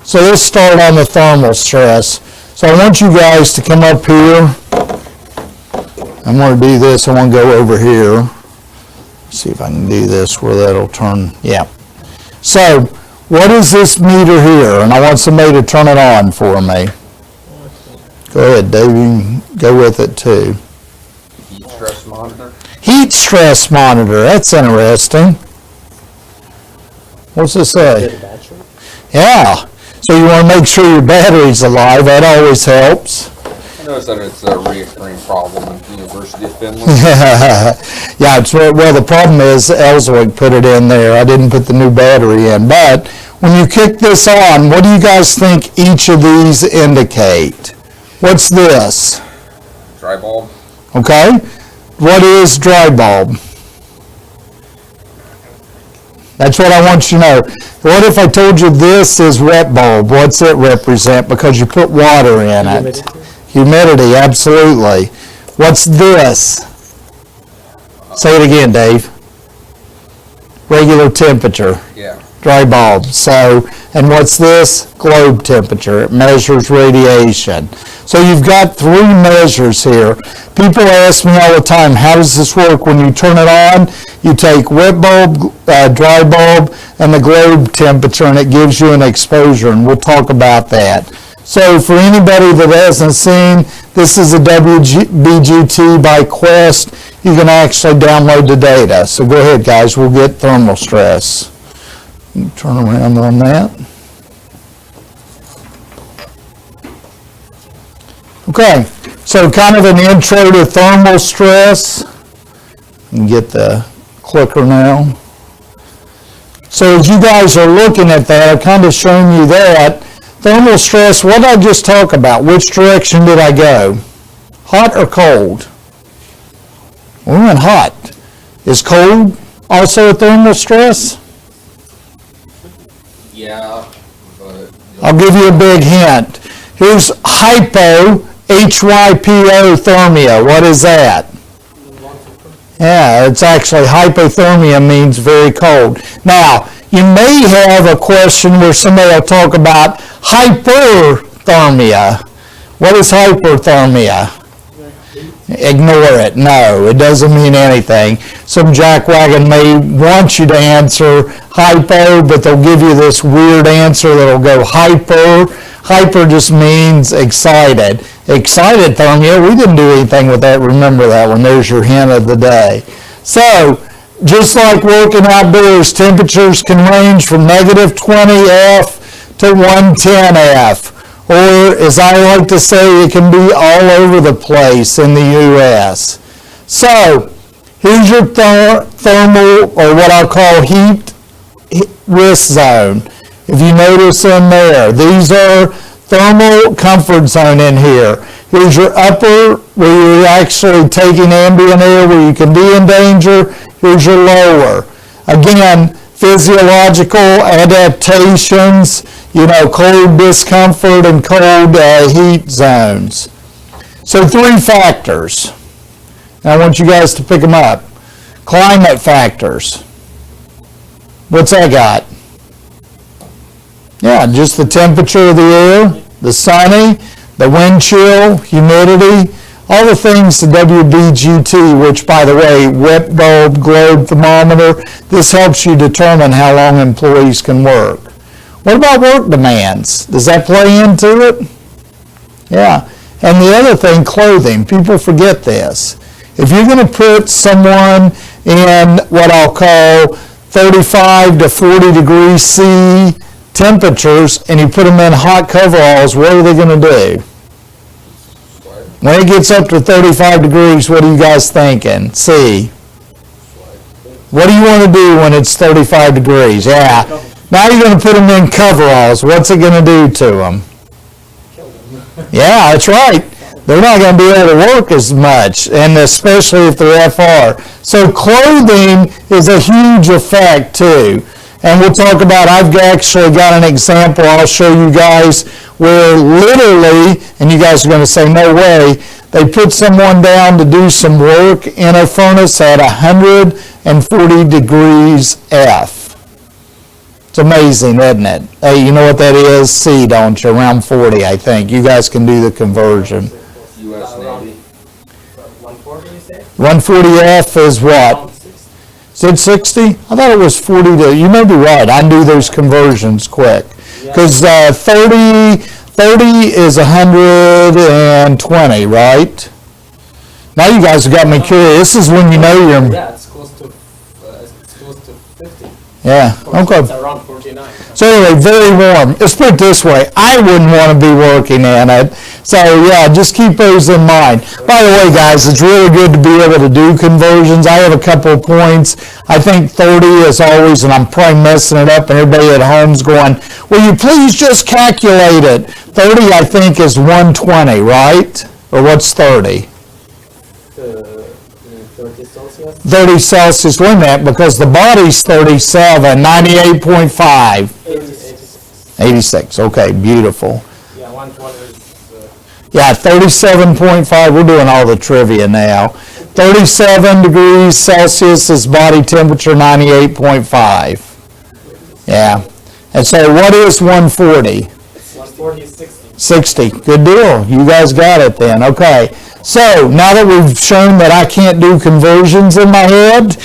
So let's start on the thermal stress. So I want you guys to come up here. I'm going to do this. I want to go over here. See if I can do this where that'll turn. Yeah. So what is this meter here? And I want somebody to turn it on for me. Go ahead, Dave. You can go with it too. Heat stress monitor? Heat stress monitor. That's interesting. What's this say? Yeah. So you want to make sure your battery's alive. That always helps. I noticed that it's a recurring problem in the University of Finland. Yeah, well, the problem is Ellsworth put it in there. I didn't put the new battery in. But when you kick this on, what do you guys think each of these indicate? What's this? Dry bulb? Okay. What is dry bulb? That's what I want you to know. What if I told you this is wet bulb? What's it represent? Because you put water in it. Humidity, absolutely. What's this? Say it again, Dave. Regular temperature. Yeah. Dry bulb. So, and what's this? Globe temperature. It measures radiation. So you've got three measures here. People ask me all the time, how does this work? When you turn it on, you take wet bulb, dry bulb, and the globe temperature, and it gives you an exposure, and we'll talk about that. So for anybody that hasn't seen, this is a WBGT by Quest. You can actually download the data. So go ahead, guys. We'll get thermal stress. Turn around on that. Okay, so kind of an intro to thermal stress. And get the clicker now. So as you guys are looking at that, I've kind of shown you that. Thermal stress, what did I just talk about? Which direction did I go? Hot or cold? We went hot. Is cold also a thermal stress? Yeah, but... I'll give you a big hint. Here's hypo, hypothermia. What is that? Yeah, it's actually hypothermia means very cold. Now, you may have a question where somebody will talk about hyperthermia. What is hyperthermia? Ignore it. No, it doesn't mean anything. Some jackwagon may want you to answer hypo, but they'll give you this weird answer that'll go hyper. Hyper just means excited. Excited thermia, we didn't do anything with that. Remember that one. There's your hint of the day. So, just like working outdoors, temperatures can range from negative 20F to 110F. Or, as I like to say, it can be all over the place in the U.S. So, here's your thermal, or what I'll call heat risk zone. If you notice in there, these are thermal comfort zone in here. Here's your upper, where you're actually taking ambient air where you can be in danger. Here's your lower. Again, physiological adaptations, cold discomfort and cold heat zones. So 3 factors. Now I want you guys to pick them up. Climate factors. What's that got? Yeah, just the temperature of the air, the sunny, the wind chill, humidity, all the things the WBGT, which by the way, wet bulb, globe thermometer, this helps you determine how long employees can work. What about work demands? Does that play into it? Yeah. And the other thing, clothing. People forget this. If you're going to put someone in what I'll call 35 to 40 degrees C temperatures and you put them in hot coveralls, what are they going to do? When it gets up to 35 degrees, what are you guys thinking? C. What do you want to do when it's 35 degrees? Yeah. Now you're going to put them in coveralls. What's it going to do to them? Yeah, that's right. They're not going to be able to work as much, and especially if they're FR. So clothing is a huge effect too. And we'll talk about, I've actually got an example I'll show you guys where literally, and you guys are going to say, no way, they put someone down to do some work in a furnace at 140 degrees F. It's amazing, isn't it? Hey, you know what that is? C, don't you? Around 40, I think. You guys can do the conversion. US Navy. 140, you say? 140F is what? Around 60. Is it 60? I thought it was 40 to, you may be right. I do those conversions quick. Because 30 is 120, right? Now you guys have got me curious. This is when you know you're, Yeah, it's close to 50. yeah, okay. It's around 49. So anyway, very warm. Let's put it this way, I wouldn't want to be working in it. So yeah, just keep those in mind. By the way, guys, it's really good to be able to do conversions. I have a couple of points. I think 30 is always, and I'm probably messing it up, and everybody at home's going, will you please just calculate it? 30, I think, is 120, right? Or what's 30? 30 Celsius. 30 Celsius, wait a minute, because the body's 37, 98.5. 86. 86, okay, beautiful. Yeah, 120 is... Yeah, 37.5, we're doing all the trivia now. 37 degrees Celsius is body temperature, 98.5. Yeah. And so what is 140? 140 is 60. 60, good deal. You guys got it then, okay. So now that we've shown that I can't do conversions in my head,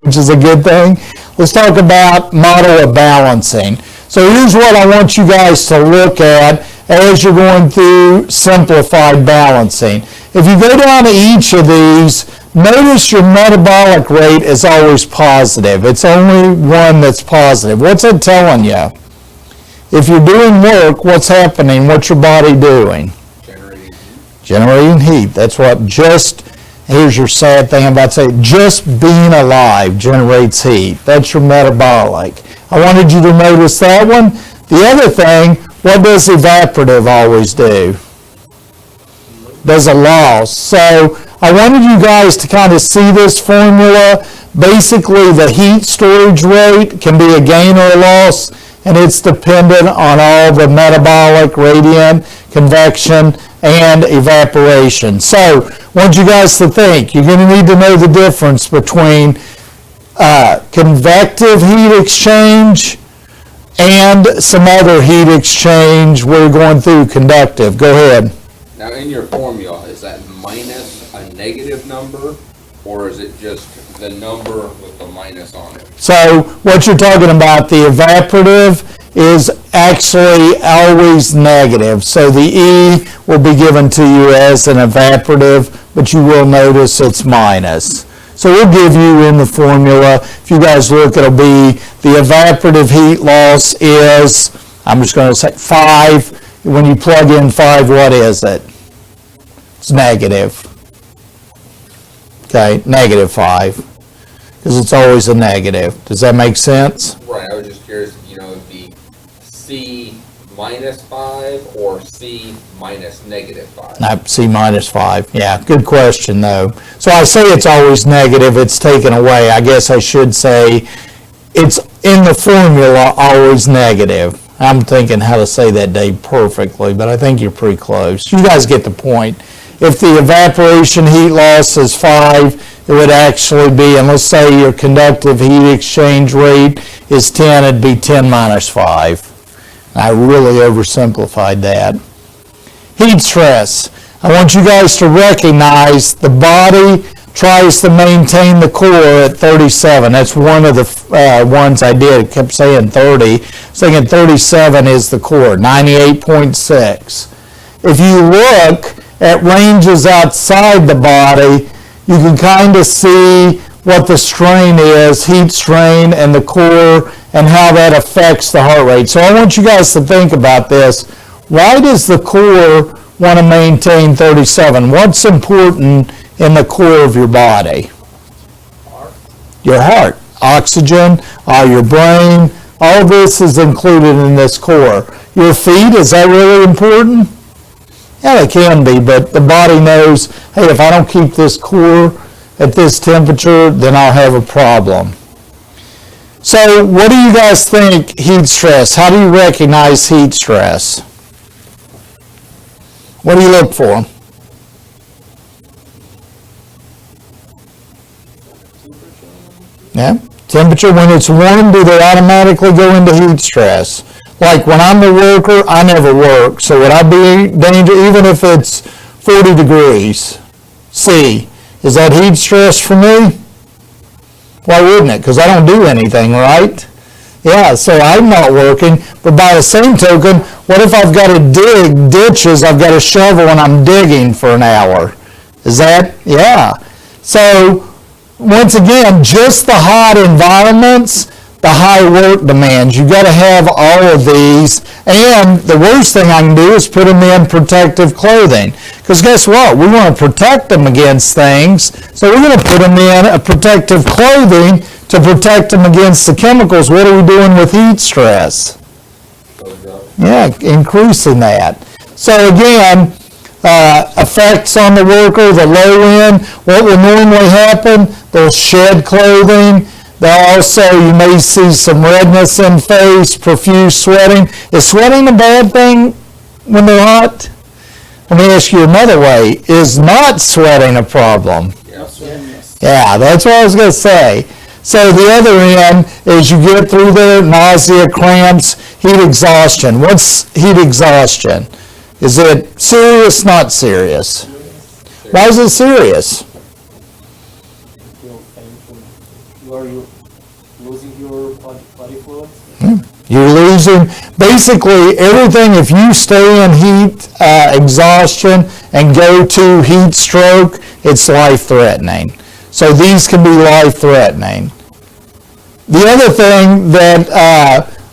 which is a good thing, let's talk about model of balancing. So here's what I want you guys to look at as you're going through simplified balancing. If you go down to each of these, notice your metabolic rate is always positive. It's only one that's positive. What's it telling you? If you're doing work, what's happening? What's your body doing? Generating heat. Generating heat. That's what here's your sad thing I'm about to say, just being alive generates heat. That's your metabolic. I wanted you to notice that one. The other thing, what does evaporative always do? Does a loss. So I wanted you guys to kind of see this formula. Basically, the heat storage rate can be a gain or a loss, and it's dependent on all the metabolic, radiant, convection, and evaporation. So I want you guys to think. You're going to need to know the difference between convective heat exchange and some other heat exchange. We're going through conductive. Go ahead. Now, in your formula, is that minus a negative number, or is it just the number with the minus on it? So what you're talking about, the evaporative, is actually always negative. So the E will be given to you as an evaporative, but you will notice it's minus. So we'll give you in the formula, if you guys look, it'll be the evaporative heat loss is, I'm just going to say 5. When you plug in 5, what is it? It's negative. Okay, negative 5. Because it's always a negative. Does that make sense? Right, I was just curious, it'd be C minus 5 or C minus negative 5? No, C minus 5. Yeah, good question though. So I say it's always negative, it's taken away. I guess I should say it's in the formula always negative. I'm thinking how to say that, Dave, perfectly, but I think you're pretty close. You guys get the point. If the evaporation heat loss is 5, it would actually be, and let's say your conductive heat exchange rate is 10, it'd be 10 minus 5. I really oversimplified that. Heat stress. I want you guys to recognize the body tries to maintain the core at 37. That's one of the ones I did. I kept saying 30. I was thinking 37 is the core, 98.6. If you look at ranges outside the body, you can kind of see what the strain is, heat strain and the core, and how that affects the heart rate. So I want you guys to think about this. Why does the core want to maintain 37? What's important in the core of your body? Your heart, oxygen, your brain, all this is included in this core. Your feet, is that really important? Yeah, they can be, but the body knows, hey, if I don't keep this core at this temperature, then I'll have a problem. So what do you guys think heat stress? How do you recognize heat stress? What do you look for? Yeah, Temperature, when it's warm, do they automatically go into heat stress? Like when I'm a worker, I never work, so would I be in danger even if it's 40 degrees C? Is that heat stress for me? Why wouldn't it? Because I don't do anything, right? Yeah, so I'm not working, but by the same token, what if I've got to dig ditches, I've got a shovel and I'm digging for an hour? Is that, yeah. So, once again, just the hot environments, the high work demands. You've got to have all of these, and the worst thing I can do is put them in protective clothing. Because guess what? We want to protect them against things, so we're going to put them in a protective clothing to protect them against the chemicals. What are we doing with heat stress? Yeah, increasing that. So again, effects on the worker, the low end, what will normally happen, they'll shed clothing. They'll also, you may see some redness in face, profuse sweating. Is sweating a bad thing when they're hot? Let me ask you another way. Is not sweating a problem? Yes. Yeah, that's what I was going to say. So the other end is you get through there, nausea, cramps, heat exhaustion. What's heat exhaustion? Is it serious, not serious? Why is it serious? Feel painful. You losing your body fluids. You're losing basically everything. If you stay in heat exhaustion and go to heat stroke, it's life-threatening. So these can be life-threatening. The other thing that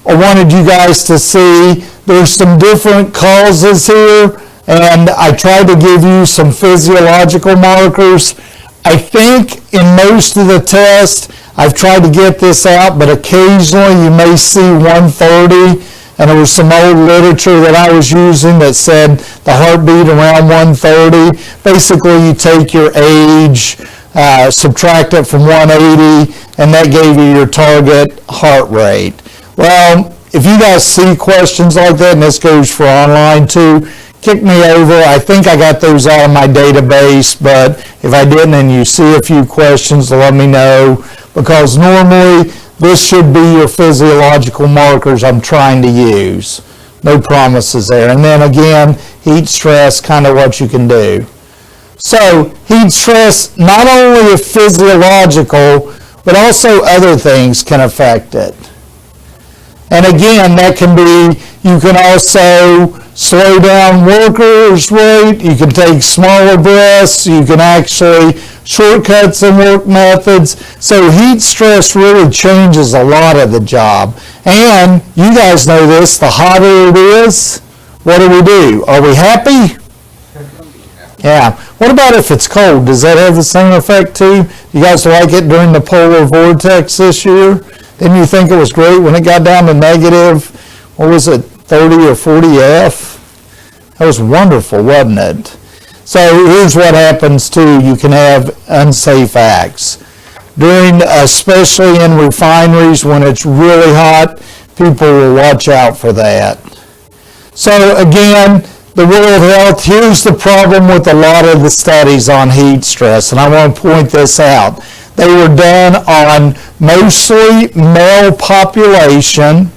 I wanted you guys to see, there's some different causes here, and I tried to give you some physiological markers. I think in most of the tests, I've tried to get this out, but occasionally you may see 130, and there was some old literature that I was using that said the heartbeat around 130. Basically, you take your age, subtract it from 180, and that gave you your target heart rate. Well, if you guys see questions like that, and this goes for online too, kick me over. I think I got those out of my database, but if I didn't and you see a few questions, let me know, because normally this should be your physiological markers I'm trying to use. No promises there. And then again, heat stress, kind of what you can do. So heat stress, not only is physiological, but also other things can affect it. And again, that can be, you can also slow down workers' rate, you can take smaller breaths, you can actually shortcuts in work methods. So heat stress really changes a lot of the job. And you guys know this, the hotter it is, what do? Are we happy? Yeah. What about if it's cold? Does that have the same effect too? You guys like it during the polar vortex this year? Didn't you think it was great when it got down to negative, what was it, 30 or 40 F? That was wonderful, wasn't it? So here's what happens too. You can have unsafe acts. Especially in refineries when it's really hot, people will watch out for that. So again, the World Health, here's the problem with a lot of the studies on heat stress, and I want to point this out. They were done on mostly male population,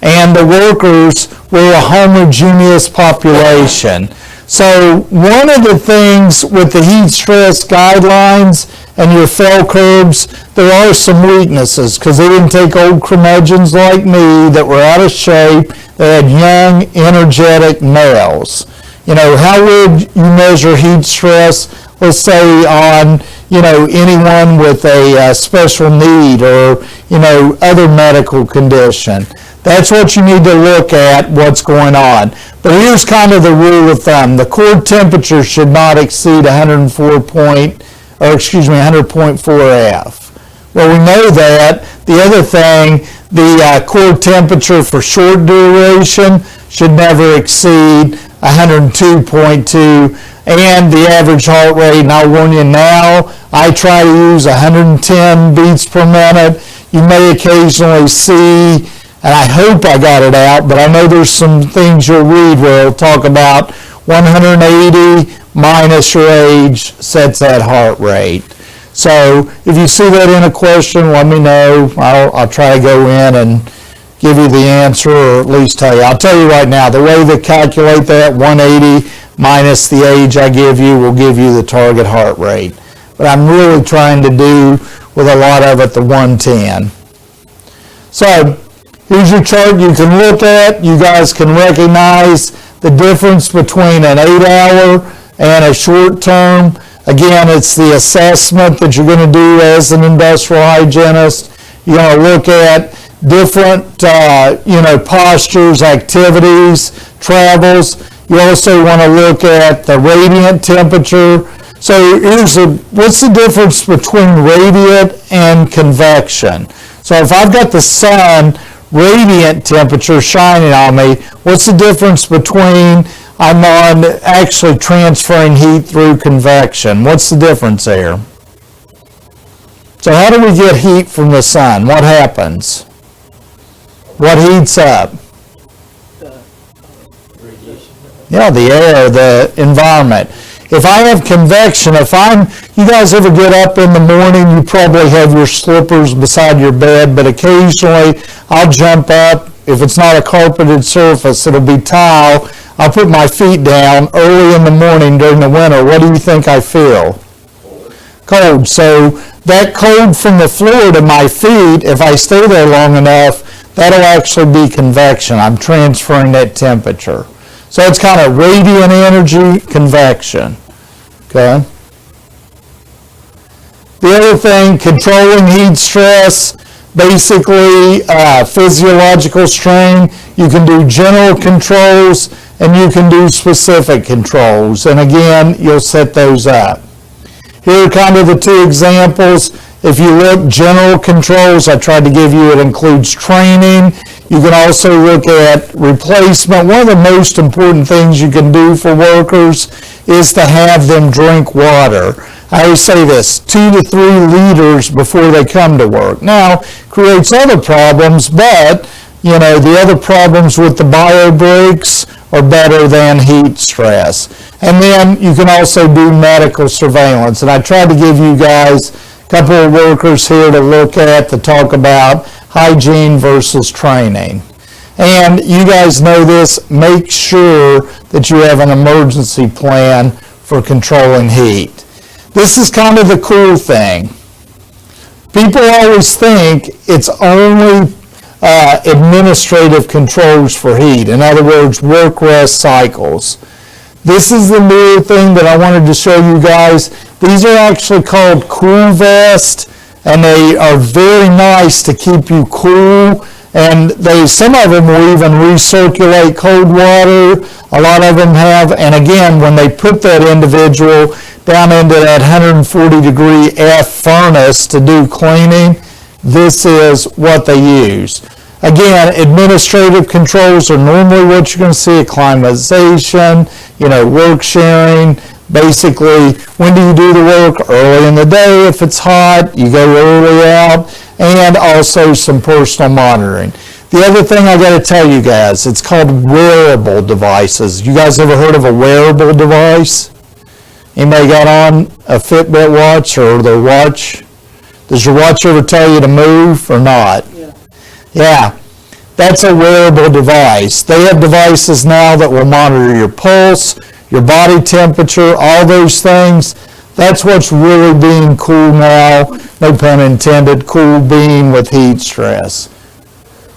and the workers were a homogeneous population. So one of the things with the heat stress guidelines and your FEL curves, there are some weaknesses because they didn't take old curmudgeons like me that were out of shape. They had young, energetic males. How would you measure heat stress, let's say on, anyone with a special need or, other medical condition? That's what you need to look at, what's going on. But here's kind of the rule of thumb. The core temperature should not exceed 100.4 F. Well, we know that. The other thing, the core temperature for short duration should never exceed 102.2, and the average heart rate, and I'll warn you now, I try to use 110 beats per minute. You may occasionally see, and I hope I got it out, but I know there's some things you'll read where it'll talk about 180 minus your age sets that heart rate. So if you see that in a question, let me know. I'll try to go in and give you the answer, or at least tell you. I'll tell you right now, the way they calculate that, 180 minus the age I give you will give you the target heart rate. But I'm really trying to do, with a lot of it, the 110. So here's your chart you can look at. You guys can recognize the difference between an 8-hour and a short term. Again, it's the assessment that you're going to do as an industrial hygienist. You're going to look at different, postures, activities, travels. You also want to look at the radiant temperature. So what's the difference between radiant and convection? So if I've got the sun radiant temperature shining on me, what's the difference between I'm on actually transferring heat through convection? What's the difference there? So how do we get heat from the sun? What happens? What heats up? Radiation. Yeah, the air, the environment. If I have convection, you guys ever get up in the morning, you probably have your slippers beside your bed, but occasionally I'll jump up. If it's not a carpeted surface, it'll be tile. I'll put my feet down early in the morning during the winter. What do you think I feel? Cold. So that cold from the floor to my feet, if I stay there long enough, that'll actually be convection. I'm transferring that temperature. So it's kind of radiant energy, convection. Okay? The other thing, controlling heat stress, basically physiological strain. You can do general controls and you can do specific controls. And again, you'll set those up. Here are kind of the two examples. If you look general controls, I tried to give you, it includes training. You can also look at replacement. One of the most important things you can do for workers is to have them drink water. I always say this, 2 to 3 liters before they come to work. Now, creates other problems, but, the other problems with the bio breaks are better than heat stress. And then you can also do medical surveillance. And I tried to give you guys a couple of workers here to look at to talk about hygiene versus training. And you guys know this, make sure that you have an emergency plan for controlling heat. This is kind of the cool thing. People always think it's only administrative controls for heat. In other words, work-rest cycles. This is the new thing that I wanted to show you guys. These are actually called Cool Vest, and they are very nice to keep you cool. And some of them will even recirculate cold water. A lot of them have. And again, when they put that individual down into that 140 degree F furnace to do cleaning, this is what they use. Again, administrative controls are normally what you're going to see: acclimatization, work sharing. Basically, when do you do the work? Early in the day. If it's hot, you go early out. And also some personal monitoring. The other thing I got to tell you guys, it's called wearable devices. You guys ever heard of a wearable device? Anybody got on a Fitbit watch or their watch? Does your watch ever tell you to move or not? Yeah, that's a wearable device. They have devices now that will monitor your pulse, your body temperature, all those things. That's what's really being cool now, no pun intended, cool being with heat stress.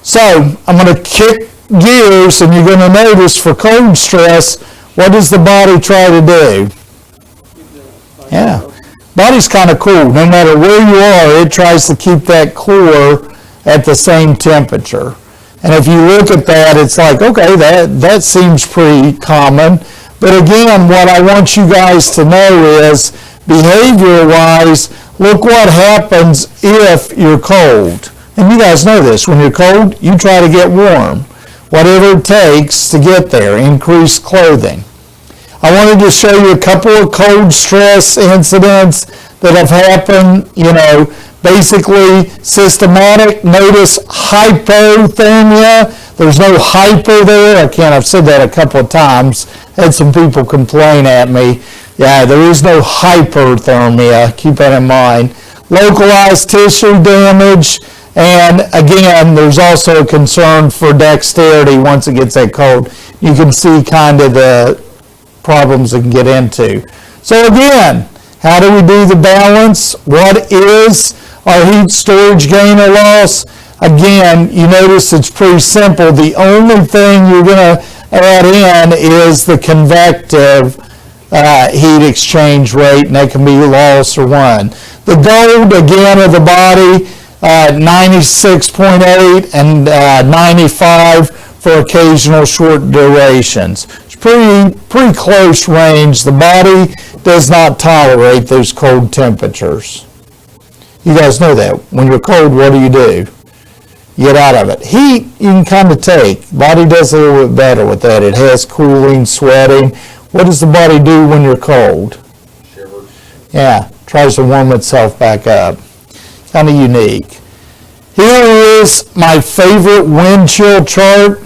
So I'm going to kick gears, and you're going to notice for cold stress, what does the body try to do? Yeah, body's kind of cool. No matter where you are, it tries to keep that core at the same temperature. And if you look at that, it's like, okay, that seems pretty common. But again, what I want you guys to know is, behavior-wise, look what happens if you're cold. And you guys know this. When you're cold, you try to get warm. Whatever it takes to get there, increase clothing. I wanted to show you a couple of cold stress incidents that have happened, basically systematic. Notice hypothermia. There's no hyper there. I've said that a couple of times. Had some people complain at me. Yeah, there is no hyperthermia. Keep that in mind. Localized tissue damage. And again, there's also a concern for dexterity once it gets that cold. You can see kind of the problems it can get into. So again, how do we do the balance? What is our heat storage gain or loss? Again, you notice it's pretty simple. The only thing you're going to add in is the convective heat exchange rate, and that can be loss or won. The gold, again, of the body, 96.8 and 95 for occasional short durations. It's pretty close range. The body does not tolerate those cold temperatures. You guys know that. When you're cold, what do? You get out of it. Heat, you can kind of take. Body does a little bit better with that. It has cooling, sweating. What does the body do when you're cold? Shivers. Yeah, tries to warm itself back up. Kind of unique. Here is my favorite wind chill chart.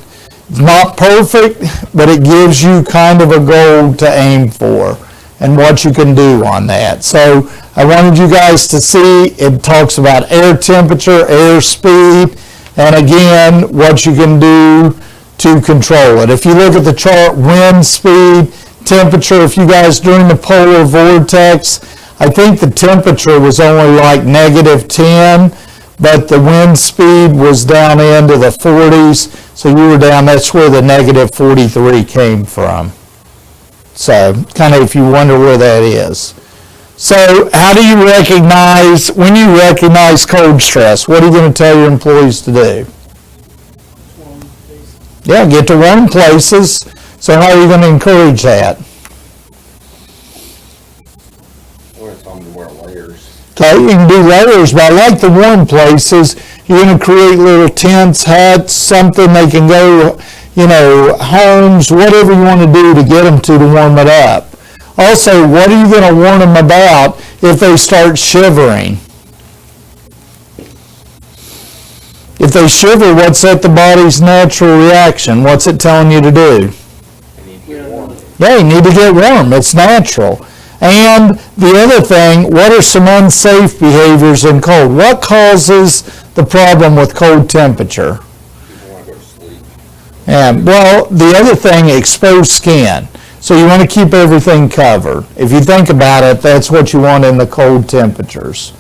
It's not perfect, but it gives you kind of a goal to aim for and what you can do on that. So I wanted you guys to see, it talks about air temperature, air speed, and again, what you can do to control it. If you look at the chart, wind speed, temperature, if you guys during the polar vortex, I think the temperature was only like -10, but the wind speed was down into the 40s, so you were down, that's where the -43 came from. So, kind of if you wonder where that is. So, how do you recognize, when you recognize cold stress, what are you going to tell your employees to do? Yeah, get to warm places. So how are you going to encourage that? We're gonna tell them to wear layers. Okay, you can do layers, but I like the warm places. You're going to create little tents, huts, something they can go, homes, whatever you want to do to get them to warm it up. Also, what are you going to warn them about if they start shivering? If they shiver, what's that the body's natural reaction? What's it telling you to do? Yeah, you need to get warm. It's natural. And the other thing, what are some unsafe behaviors in cold? What causes the problem with cold temperature? People wanna go to sleep. Yeah, well, the other thing, exposed skin. So you want to keep everything covered. If you think about it, that's what you want in the cold temperatures.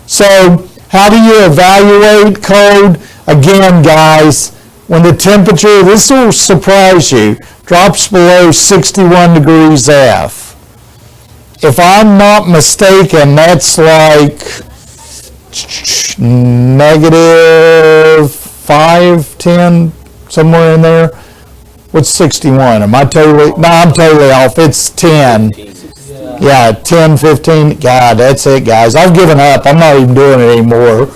So how do you evaluate cold? Again, guys, when the temperature, this will surprise you, drops below 61 degrees F. If I'm not mistaken, that's like -5, 10, somewhere in there. What's 61? Am I totally, no, I'm totally off. It's 10. Yeah, 10, 15. God, that's it, guys. I've given up. I'm not even doing it anymore.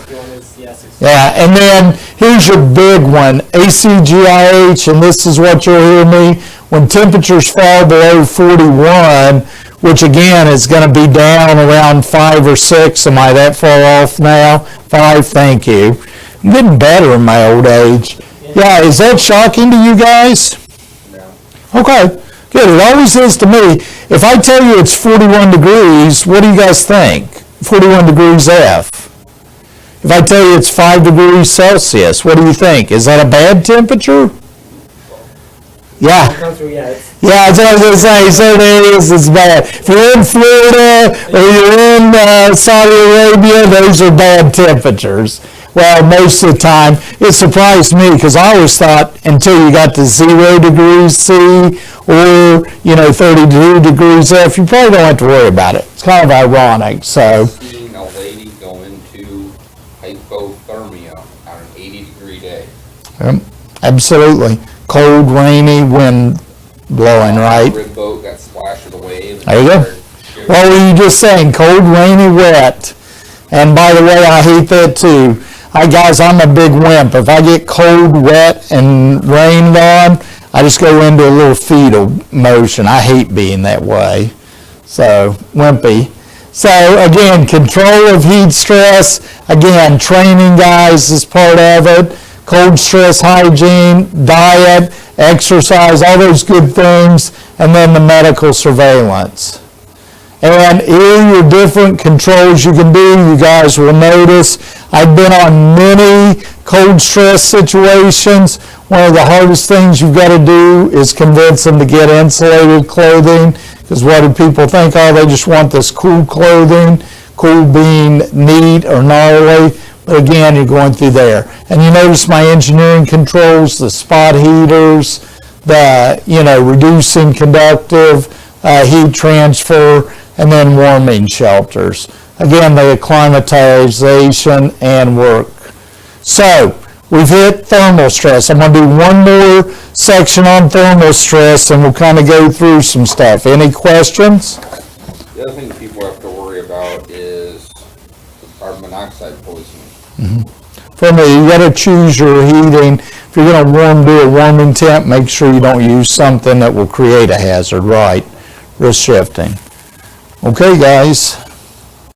Yeah, and then here's your big one, ACGIH, and this is what you'll hear me. When temperatures fall below 41, which again is going to be down around 5 or 6. Am I that far off now? 5, thank you. I'm getting better in my old age. Yeah, is that shocking to you guys? No. Okay, good. It always is to me. If I tell you it's 41 degrees, what do you guys think? 41 degrees F. If I tell you it's 5 degrees Celsius, what do you think? Is that a bad temperature? Yeah. Yeah, that's what I was going to say. Certain areas it's bad. If you're in Florida or you're in Saudi Arabia, those are bad temperatures. Well, most of the time, it surprised me because I always thought until you got to 0 degrees C or, 32 degrees F, you probably don't have to worry about it. It's kind of ironic, so. I've seen a lady go into hypothermia on an 80-degree day. Absolutely. Cold, rainy, wind blowing, right? Rib boat got splashed with a wave. There you go. What were you just saying? Cold, rainy, wet. And by the way, I hate that too. Guys, I'm a big wimp. If I get cold, wet, and rained on, I just go into a little fetal motion. I hate being that way. So, wimpy. So, again, control of heat stress. Again, training, guys, is part of it. cold stress hygiene, diet, exercise, all those good things, and then the medical surveillance. And here are your different controls you can do. You guys will notice I've been on many cold stress situations. One of the hardest things you've got to do is convince them to get insulated clothing, because what do people think? Oh, they just want this cool clothing, cool being neat or gnarly. But again, you're going through there. And you notice my engineering controls, the spot heaters, the, reducing conductive, heat transfer, and then warming shelters. Again, the acclimatization and work. So, we've hit thermal stress. I'm going to do one more section on thermal stress, and we'll kind of go through some stuff. Any questions? The other thing people have to worry about is carbon monoxide poisoning. For me, you got to choose your heating. If you're going to do a warming temp, make sure you don't use something that will create a hazard, right? Risk shifting. Okay, guys.